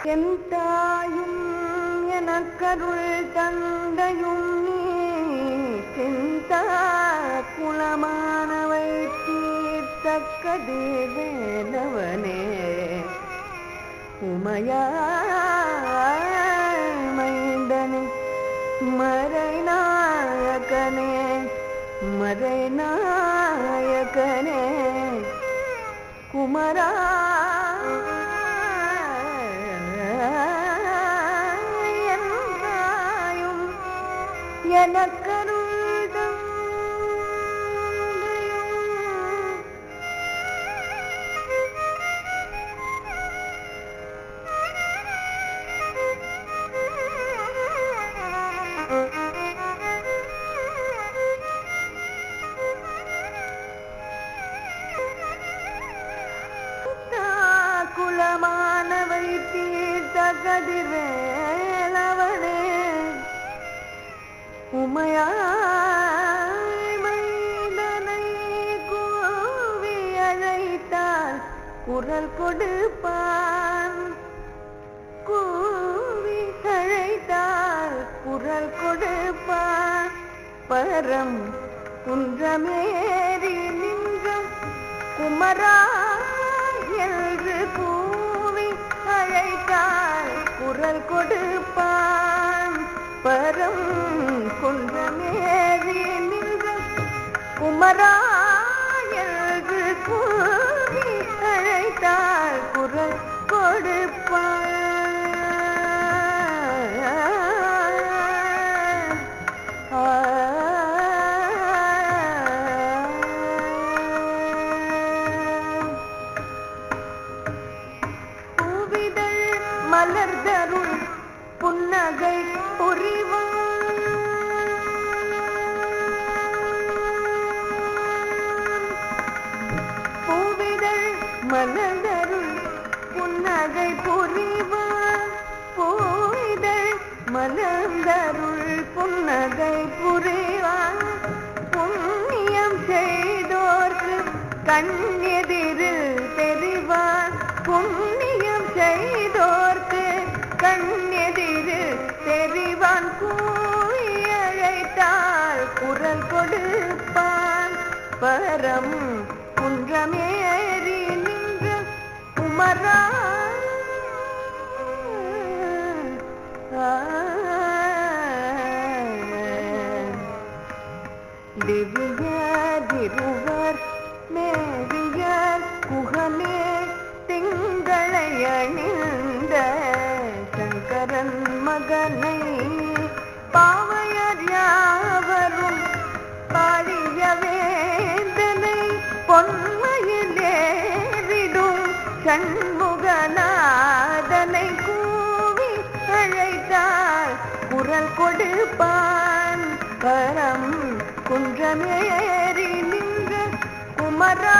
என் தாயும் எனக்கருள் தந்தையும் நீ சிந்தா குலமானவை தீர்த்தக்கதே வேலவனே உமையாமைந்தனே மறைநாயகனே மறைநாயகனே குமரா எந்தாயும் எனக்கருள் குலமானவை தீர்த்த கதிர்வேலவனே உமையாமைதனை கூவி அழைத்தால் குரல் கொடுப்பான் கூவி அழைத்தால் குரல் கொடுப்பான் பரம் குன்றமேறி நின்ற குமரா என்று கூவி அழைத்தால் குரல் கொடுப்பான் பரம் குன்றமேறி நின்ற குமரா என்று கூவி அழைத்தால் குரல் கொடுப்பான் மலர்தருள் புன்னகை புரிவான் பூவிதழ் மலர்தருள் புன்னகை புரிவான் பூவிதழ் மலர்தருள் புன்னகை புரிவான் புண்ணியம் செய்தோர்க்கு கண்ணெதிரில் தெரிவான் புண்ணியம் செய்தோர்க்கு கண்ணெதிரில் தெரிவான் கூவி அழைத்தால் குரல் கொடுப்பான் பரம் குன்றமேறி நின்ற குமரா திவ்யதிருவர் மேவியர் குகனே திங்களை அணிந்த சங்கரன் மகனை பாவையர் யாவரும் பாடிய வேந்தனை பொன்மையிலேறிடும் சண்முகநாதனை கூவி அழைத்தால் குரல் கொடுப்பான் பரம் குன்றமேறி நின்ற குமரா